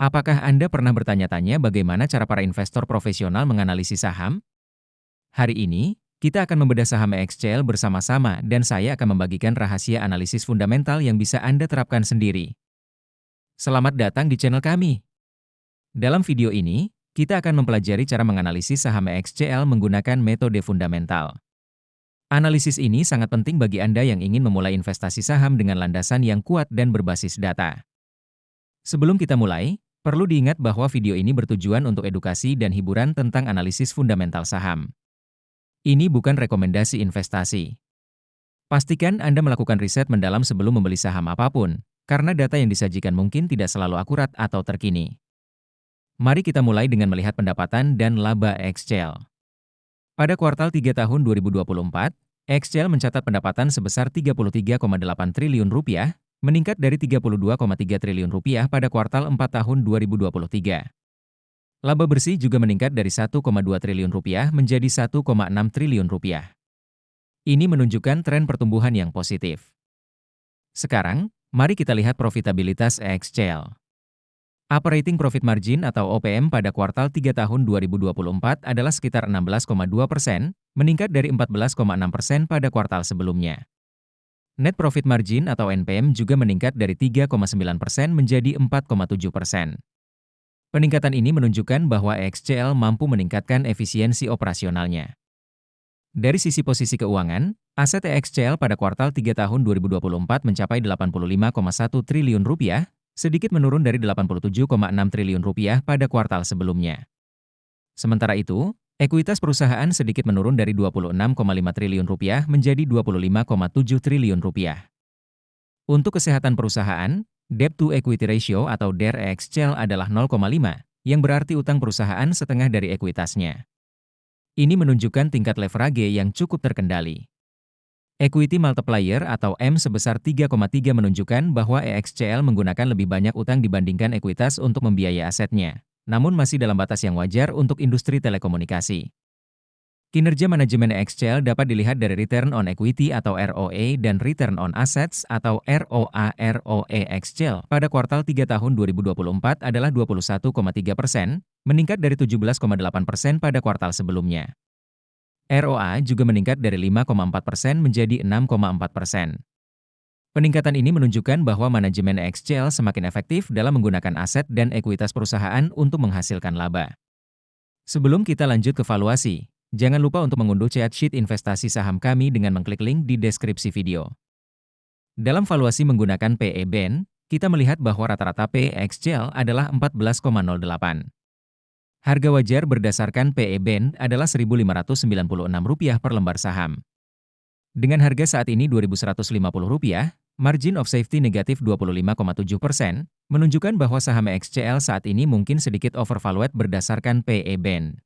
Apakah Anda pernah bertanya-tanya bagaimana cara para investor profesional menganalisis saham? Hari ini, kita akan membedah saham EXCL bersama-sama dan saya akan membagikan rahasia analisis fundamental yang bisa Anda terapkan sendiri. Selamat datang di channel kami. Dalam video ini, kita akan mempelajari cara menganalisis saham EXCL menggunakan metode fundamental. Analisis ini sangat penting bagi Anda yang ingin memulai investasi saham dengan landasan yang kuat dan berbasis data. Sebelum kita mulai, perlu diingat bahwa video ini bertujuan untuk edukasi dan hiburan tentang analisis fundamental saham. Ini bukan rekomendasi investasi. Pastikan Anda melakukan riset mendalam sebelum membeli saham apapun, karena data yang disajikan mungkin tidak selalu akurat atau terkini. Mari kita mulai dengan melihat pendapatan dan laba EXCL. Pada kuartal 3 tahun 2024, EXCL mencatat pendapatan sebesar Rp33,8 triliun, meningkat dari Rp32,3 triliun pada kuartal 4 tahun 2023. Laba bersih juga meningkat dari Rp1,2 triliun menjadi Rp1,6 triliun. Ini menunjukkan tren pertumbuhan yang positif. Sekarang, mari kita lihat profitabilitas EXCL. Operating Profit Margin atau OPM pada kuartal 3 tahun 2024 adalah sekitar 16,2%, meningkat dari 14,6% pada kuartal sebelumnya. Net Profit Margin atau NPM juga meningkat dari 3,9% menjadi 4,7%. Peningkatan ini menunjukkan bahwa EXCL mampu meningkatkan efisiensi operasionalnya. Dari sisi posisi keuangan, aset EXCL pada kuartal 3 tahun 2024 mencapai Rp85,1 triliun, sedikit menurun dari Rp87,6 triliun pada kuartal sebelumnya. Sementara itu, ekuitas perusahaan sedikit menurun dari Rp26,5 triliun menjadi Rp25,7 triliun. Untuk kesehatan perusahaan, Debt to Equity Ratio atau DER EXCL adalah 0,5, yang berarti utang perusahaan setengah dari ekuitasnya. Ini menunjukkan tingkat leverage yang cukup terkendali. Equity Multiplier atau M sebesar 3,3 menunjukkan bahwa EXCL menggunakan lebih banyak utang dibandingkan ekuitas untuk membiayai asetnya, namun masih dalam batas yang wajar untuk industri telekomunikasi. Kinerja manajemen EXCL dapat dilihat dari Return on Equity atau ROE dan Return on Assets atau ROA/ROE EXCL pada kuartal 3 tahun 2024 adalah 21,3%, meningkat dari 17,8% pada kuartal sebelumnya. ROA juga meningkat dari 5,4% menjadi 6,4%. Peningkatan ini menunjukkan bahwa manajemen EXCL semakin efektif dalam menggunakan aset dan ekuitas perusahaan untuk menghasilkan laba. Sebelum kita lanjut ke valuasi, jangan lupa untuk mengunduh chat sheet investasi saham kami dengan mengklik link di deskripsi video. Dalam valuasi menggunakan PE/BEN, kita melihat bahwa rata-rata PE EXCL adalah 14,08. Harga wajar berdasarkan PE/BEN adalah Rp1.596 per lembar saham. Dengan harga saat ini Rp2.150, margin of safety negatif 25,7%, menunjukkan bahwa saham EXCL saat ini mungkin sedikit overvalued berdasarkan PE/BEN.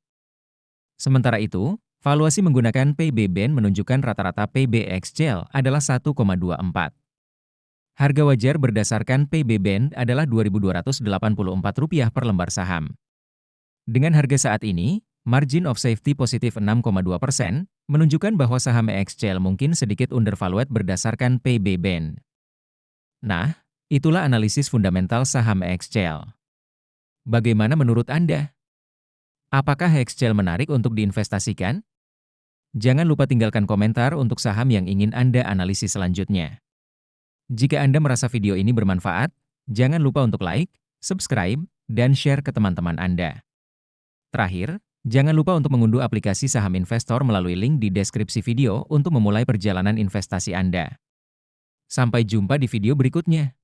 Sementara itu, valuasi menggunakan PB/BEN menunjukkan rata-rata PB EXCL adalah 1,24. Harga wajar berdasarkan PB/BEN adalah Rp2.284 per lembar saham. Dengan harga saat ini, margin of safety positif 6,2%, menunjukkan bahwa saham EXCL mungkin sedikit undervalued berdasarkan PB/BEN. Nah, itulah analisis fundamental saham EXCL. Bagaimana menurut Anda? Apakah EXCL menarik untuk diinvestasikan? Jangan lupa tinggalkan komentar untuk saham yang ingin Anda analisis selanjutnya. Jika Anda merasa video ini bermanfaat, jangan lupa untuk like, subscribe, dan share ke teman-teman Anda. Terakhir, jangan lupa untuk mengunduh aplikasi saham investor melalui link di deskripsi video untuk memulai perjalanan investasi Anda. Sampai jumpa di video berikutnya.